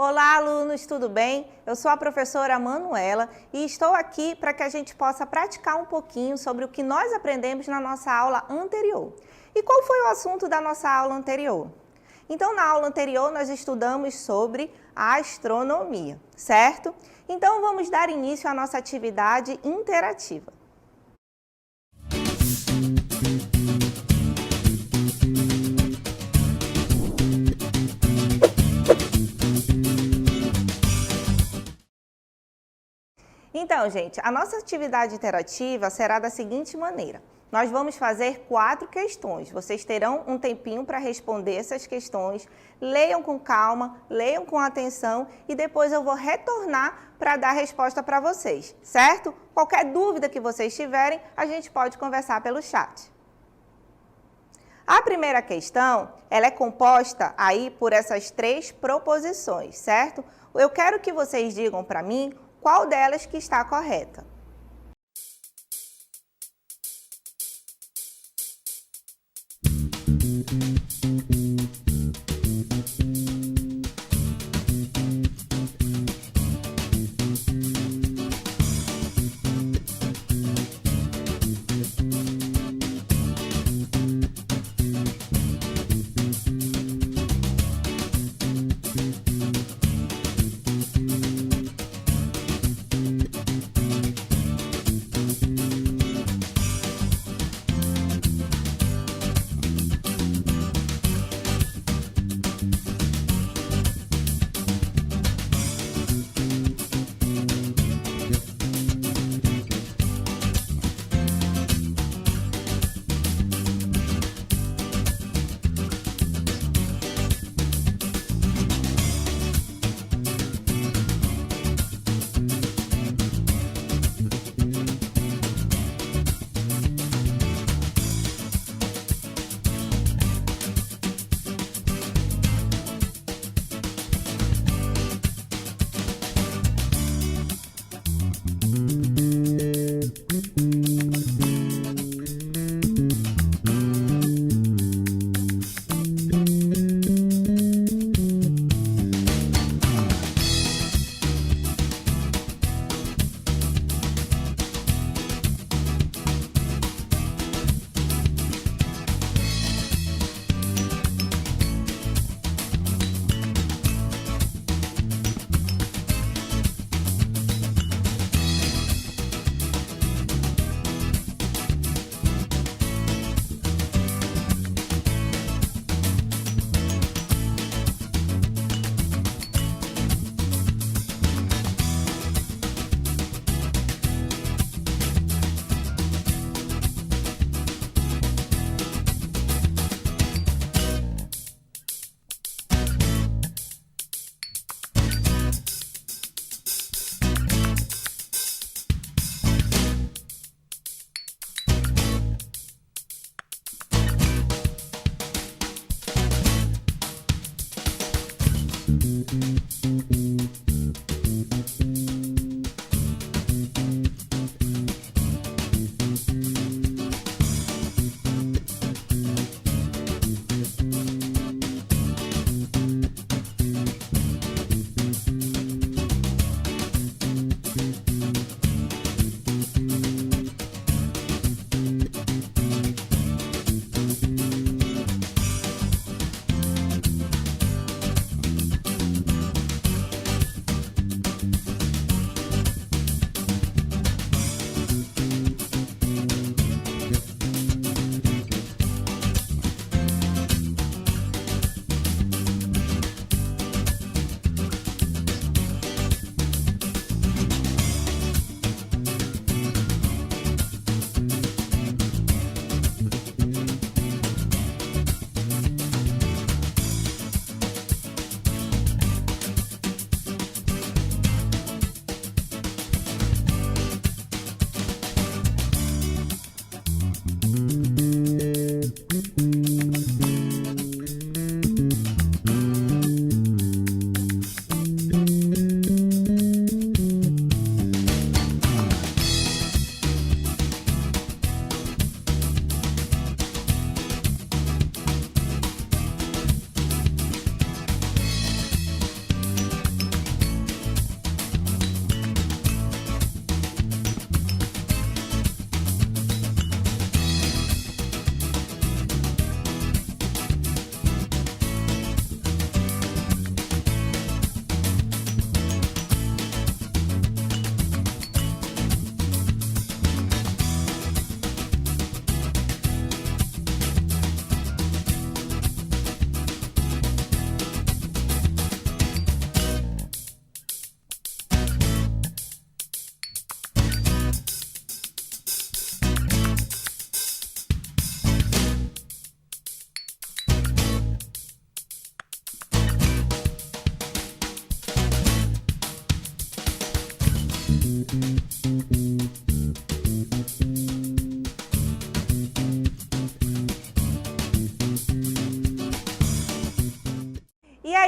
Olá, alunos, tudo bem? Eu sou a professora Manuela e estou aqui para que a gente possa praticar um pouquinho sobre o que nós aprendemos na nossa aula anterior. E qual foi o assunto da nossa aula anterior? Então, na aula anterior, nós estudamos sobre a astronomia, certo? Então, vamos dar início à nossa atividade interativa. Então, gente, a nossa atividade interativa será da seguinte maneira. Nós vamos fazer 4 questões. Vocês terão um tempinho para responder essas questões. Leiam com calma, leiam com atenção e depois eu vou retornar para dar a resposta para vocês, certo? Qualquer dúvida que vocês tiverem, a gente pode conversar pelo chat. A primeira questão, ela é composta aí por essas 3 proposições, certo? Eu quero que vocês digam para mim qual delas que está correta.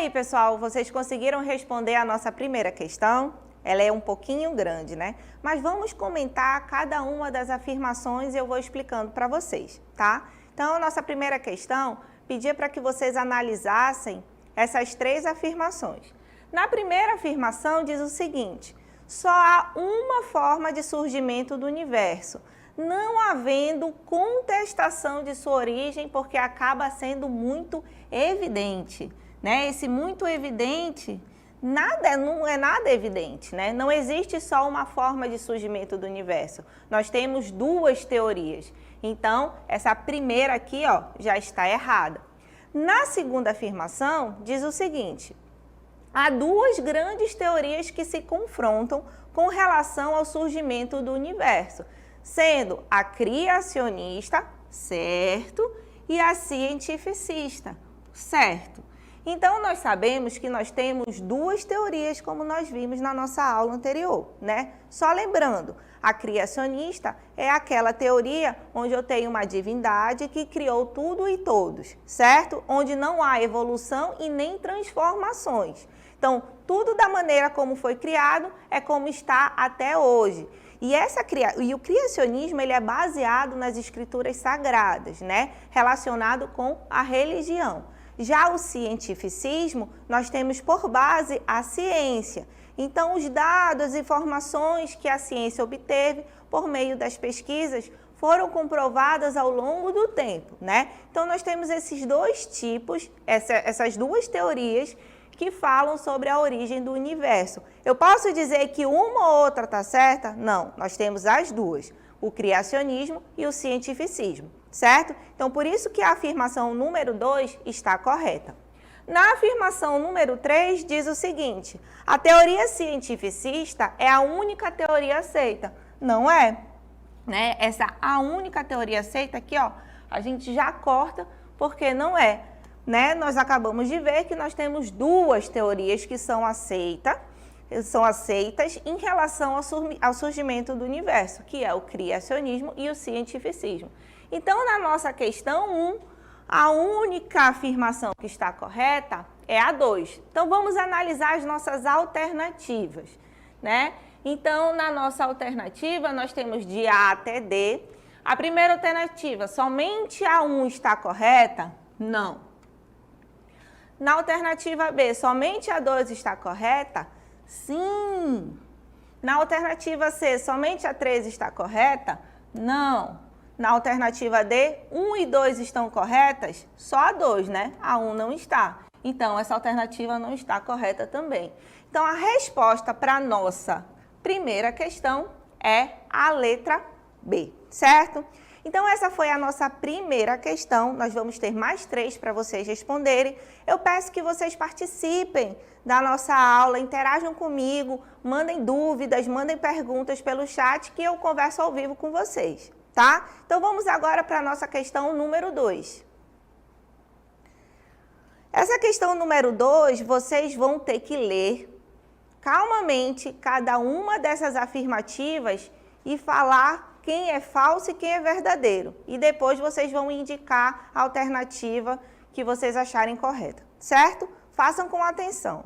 aí, pessoal, vocês conseguiram responder a nossa primeira questão? Ela é um pouquinho grande, né? Mas vamos comentar cada uma das afirmações e eu vou explicando para vocês, tá? Então, a nossa primeira questão pedia para que vocês analisassem essas 3 afirmações. Na primeira afirmação diz o seguinte: só há uma forma de surgimento do universo, não havendo contestação de sua origem, porque acaba sendo muito evidente, né? Esse muito evidente não é nada evidente, né? Não existe só uma forma de surgimento do universo. Nós temos 2 teorias. Então, essa primeira aqui, ó, já está errada. Na segunda afirmação, diz o seguinte: há 2 grandes teorias que se confrontam com relação ao surgimento do universo, sendo a criacionista, certo, e a cientificista, certo. Então, nós sabemos que nós temos 2 teorias, como nós vimos na nossa aula anterior, né? Só lembrando, a criacionista é aquela teoria onde eu tenho uma divindade que criou tudo e todos, certo? Onde não há evolução e nem transformações. Então, tudo da maneira como foi criado é como está até hoje. E o criacionismo ele é baseado nas escrituras sagradas, né? Relacionado com a religião. Já o cientificismo, nós temos por base a ciência. Então, os dados, as informações que a ciência obteve por meio das pesquisas foram comprovadas ao longo do tempo, né? Então, nós temos esses 2 tipos, essas 2 teorias que falam sobre a origem do universo. Eu posso dizer que uma ou outra está certa? Não, nós temos as 2, o criacionismo e o cientificismo, certo? Então, por isso que a afirmação número 2 está correta. Na afirmação número 3 diz o seguinte: a teoria cientificista é a única teoria aceita. Não é, né? A única teoria aceita aqui, ó, a gente já corta porque não é, né? Nós acabamos de ver que nós temos 2 teorias que são aceitas em relação ao surgimento do universo, que é o criacionismo e o cientificismo. Então, na nossa questão 1, a única afirmação que está correta é a 2. Então, vamos analisar as nossas alternativas, né? Então, na nossa alternativa, nós temos de A até D. A primeira alternativa, somente a 1 está correta? Não. Na alternativa B, somente a 2 está correta? Sim. Na alternativa C, somente a 3 está correta? Não. Na alternativa D, 1 e 2 estão corretas? Só a 2, né? A 1 não está. Então, essa alternativa não está correta também. Então, a resposta para a nossa primeira questão é a letra B, certo? Então, essa foi a nossa primeira questão. Nós vamos ter mais 3 para vocês responderem. Eu peço que vocês participem da nossa aula, interajam comigo, mandem dúvidas, mandem perguntas pelo chat que eu converso ao vivo com vocês, tá? Então, vamos agora para a nossa questão número 2. Essa questão número 2, vocês vão ter que ler calmamente cada uma dessas afirmativas e falar quem é falso e quem é verdadeiro. E depois vocês vão indicar a alternativa que vocês acharem correta, certo? Façam com atenção.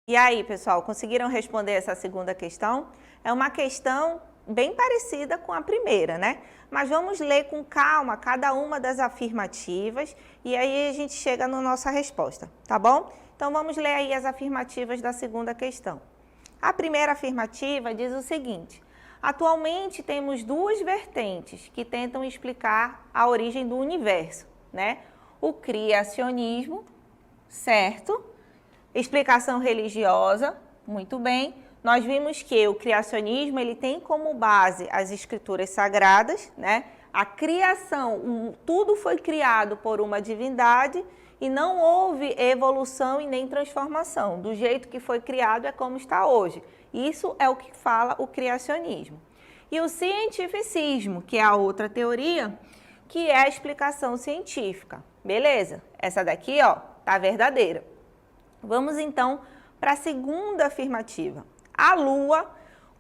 E aí, pessoal, conseguiram responder essa segunda questão? É uma questão bem parecida com a primeira, né? Mas vamos ler com calma cada uma das afirmativas e aí a gente chega na nossa resposta, tá bom? Então vamos ler aí as afirmativas da segunda questão. A primeira afirmativa diz o seguinte: atualmente temos duas vertentes que tentam explicar a origem do universo, né? O criacionismo, certo? Explicação religiosa, muito bem. Nós vimos que o criacionismo ele tem como base as escrituras sagradas, né? A criação, tudo foi criado por uma divindade e não houve evolução e nem transformação. Do jeito que foi criado é como está hoje. Isso é o que fala o criacionismo. E o cientificismo, que é a outra teoria, que é a explicação científica. Beleza? Essa daqui, ó, tá verdadeira. Vamos então para a segunda afirmativa. A Lua,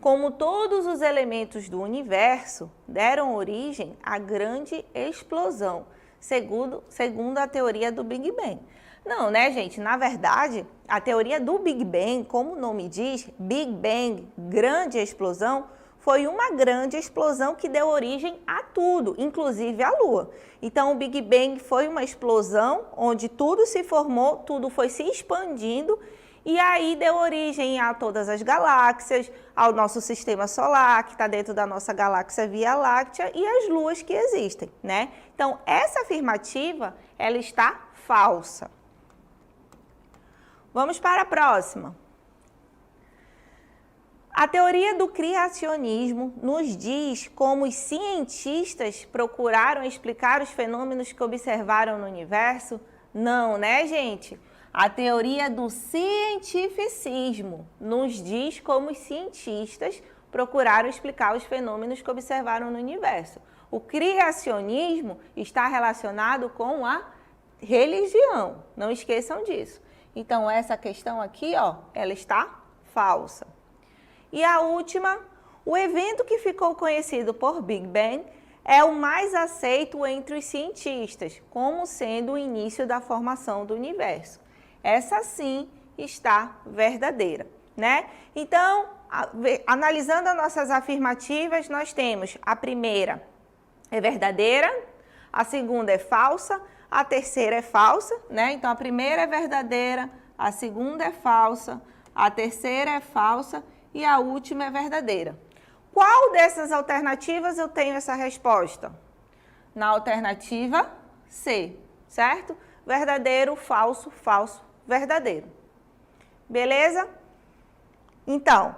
como todos os elementos do universo, deram origem à grande explosão, segundo a teoria do Big Bang. Não, né, gente? Na verdade, a teoria do Big Bang, como o nome diz, Big Bang, grande explosão, foi uma grande explosão que deu origem a tudo, inclusive a Lua. Então, o Big Bang foi uma explosão onde tudo se formou, tudo foi se expandindo e aí deu origem a todas as galáxias, ao nosso sistema solar, que está dentro da nossa galáxia Via Láctea, e as luas que existem, né? Então, essa afirmativa, ela está falsa. Vamos para a próxima. A teoria do criacionismo nos diz como os cientistas procuraram explicar os fenômenos que observaram no universo? Não, né, gente? A teoria do cientificismo nos diz como os cientistas procuraram explicar os fenômenos que observaram no universo. O criacionismo está relacionado com a religião, não esqueçam disso. Então, essa questão aqui, ó, ela está falsa. E a última, o evento que ficou conhecido por Big Bang é o mais aceito entre os cientistas, como sendo o início da formação do universo. Essa sim está verdadeira, né? Então, analisando as nossas afirmativas, nós temos a primeira é verdadeira, a segunda é falsa, a terceira é falsa, né? Então, a primeira é verdadeira, a segunda é falsa, a terceira é falsa e a última é verdadeira. Qual dessas alternativas eu tenho essa resposta? Na alternativa C, certo? Verdadeiro, falso, falso, verdadeiro. Beleza? Então,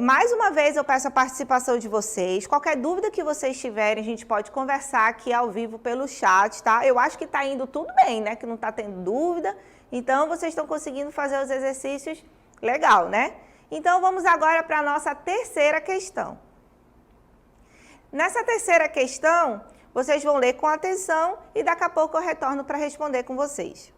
mais uma vez eu peço a participação de vocês. Qualquer dúvida que vocês tiverem, a gente pode conversar aqui ao vivo pelo chat, tá? Eu acho que está indo tudo bem, né? Que não está tendo dúvida. Então, vocês estão conseguindo fazer os exercícios legal, né? Então, vamos agora para a nossa terceira questão. Nessa terceira questão, vocês vão ler com atenção e daqui a pouco eu retorno para responder com vocês.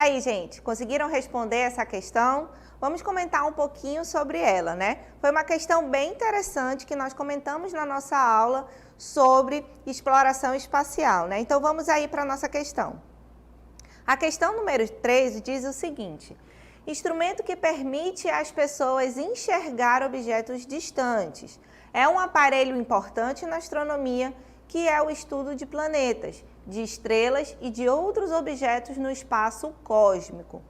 Aí, gente, conseguiram responder essa questão? Vamos comentar um pouquinho sobre ela, né? Foi uma questão bem interessante que nós comentamos na nossa aula sobre exploração espacial, né? Então, vamos aí para a nossa questão. A questão número 13 diz o seguinte: instrumento que permite às pessoas enxergar objetos distantes. É um aparelho importante na astronomia que é o estudo de planetas, de estrelas e de outros objetos no espaço cósmico.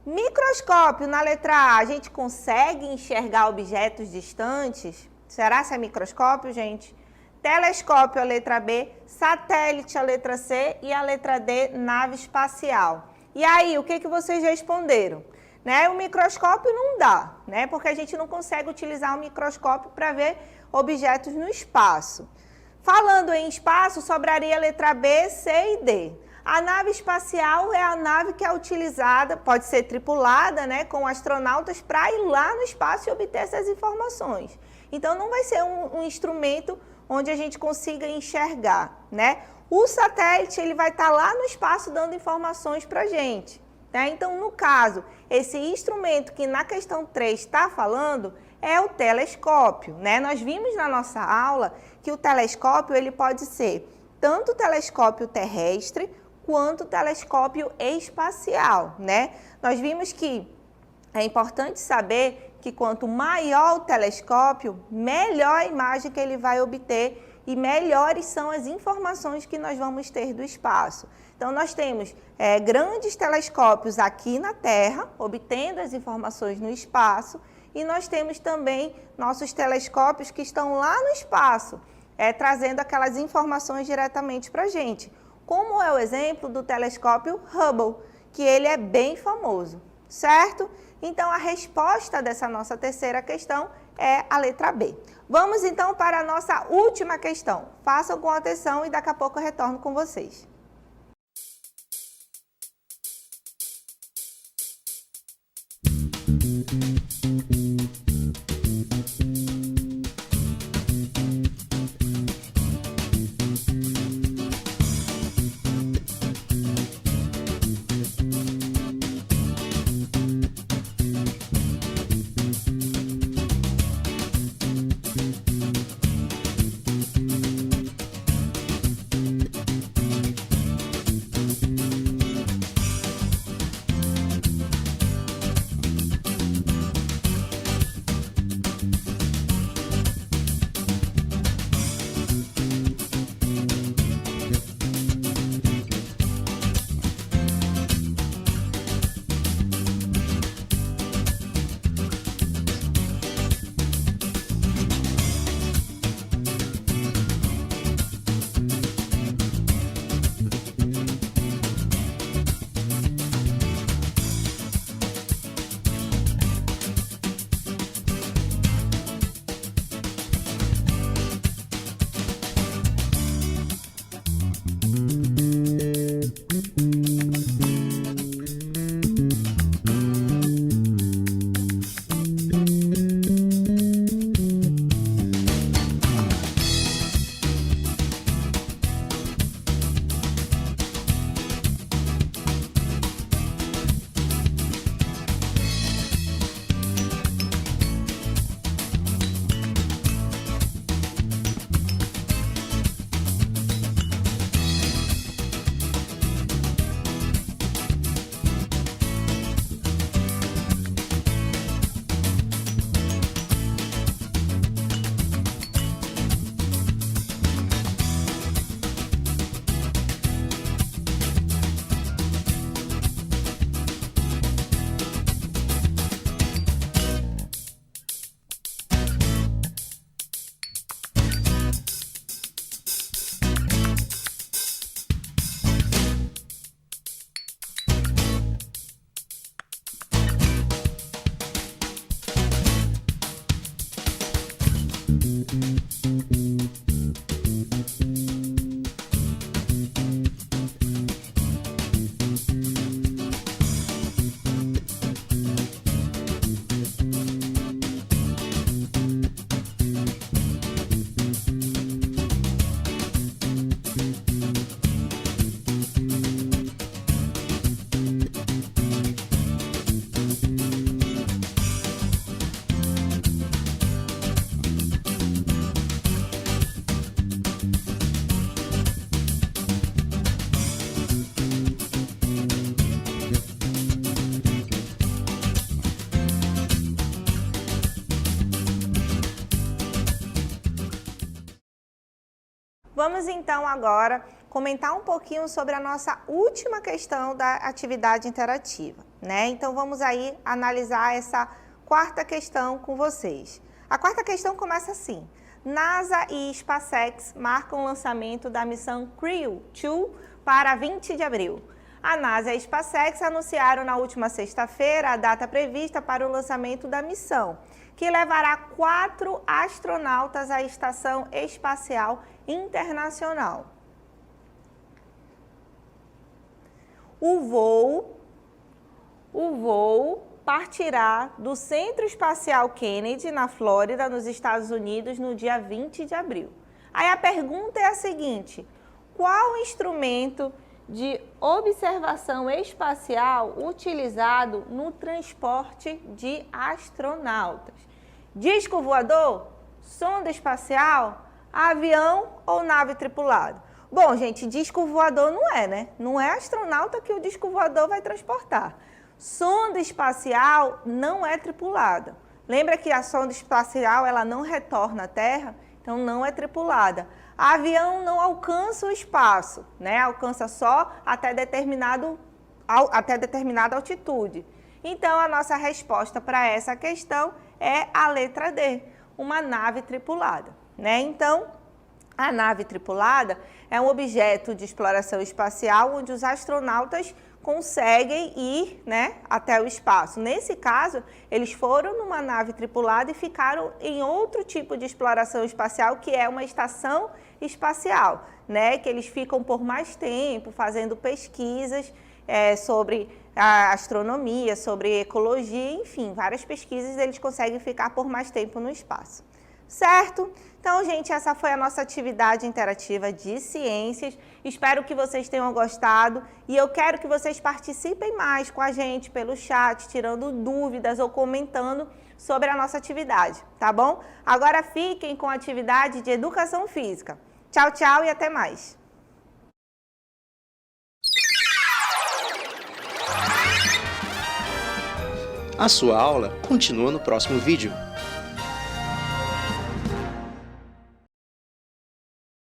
Microscópio, na letra A gente consegue enxergar objetos distantes? Será que é microscópio, gente? Telescópio, a letra B, satélite, a letra C e a letra D, nave espacial. E aí, o que vocês responderam? Né? O microscópio não dá, né? Porque a gente não consegue utilizar o microscópio para ver objetos no espaço. Falando em espaço, sobraria a letra B, C e D. A nave espacial é a nave que é utilizada, pode ser tripulada, né, com astronautas para ir lá no espaço e obter essas informações. Então, não vai ser um instrumento onde a gente consiga enxergar, né? O satélite, ele vai estar lá no espaço dando informações para a gente, né? Então, no caso, esse instrumento que na questão 3 está falando é o telescópio, né? Nós vimos na nossa aula que o telescópio, ele pode ser tanto telescópio terrestre quanto telescópio espacial, né? Nós vimos que é importante saber que quanto maior o telescópio, melhor a imagem que ele vai obter e melhores são as informações que nós vamos ter do espaço. Então, nós temos grandes telescópios aqui na Terra, obtendo as informações no espaço, e nós temos também nossos telescópios que estão lá no espaço, trazendo aquelas informações diretamente para a gente. Como é o exemplo do telescópio Hubble, que ele é bem famoso, certo? Então, a resposta dessa nossa terceira questão é a letra B. Vamos então para a nossa última questão. Façam com atenção e daqui a pouco eu retorno com vocês. Vamos então agora comentar um pouquinho sobre a nossa última questão da atividade interativa, né? Então vamos aí analisar essa quarta questão com vocês. A quarta questão começa assim: NASA e SpaceX marcam o lançamento da missão Crew 2 para 20 de abril. A NASA e a SpaceX anunciaram na última sexta-feira a data prevista para o lançamento da missão, que levará 4 astronautas à Estação Espacial Internacional. O voo partirá do Centro Espacial Kennedy, na Flórida, nos Estados Unidos, no dia 20 de abril. Aí a pergunta é a seguinte: qual instrumento de observação espacial utilizado no transporte de astronautas? Disco voador, sonda espacial, avião ou nave tripulada? Bom, gente, disco voador não é, né? Não é astronauta que o disco voador vai transportar. Sonda espacial não é tripulada. Lembra que a sonda espacial ela não retorna à Terra? Então não é tripulada. Avião não alcança o espaço, né? Alcança só até determinada altitude. Então a nossa resposta para essa questão é a letra D, uma nave tripulada, né? Então a nave tripulada é um objeto de exploração espacial onde os astronautas conseguem ir, né, até o espaço. Nesse caso, eles foram numa nave tripulada e ficaram em outro tipo de exploração espacial, que é uma estação espacial, né, que eles ficam por mais tempo fazendo pesquisas sobre a astronomia, sobre ecologia, enfim, várias pesquisas eles conseguem ficar por mais tempo no espaço. Certo? Então, gente, essa foi a nossa atividade interativa de ciências. Espero que vocês tenham gostado e eu quero que vocês participem mais com a gente pelo chat, tirando dúvidas ou comentando sobre a nossa atividade, tá bom? Agora fiquem com a atividade de educação física. Tchau, tchau e até mais! A sua aula continua no próximo vídeo.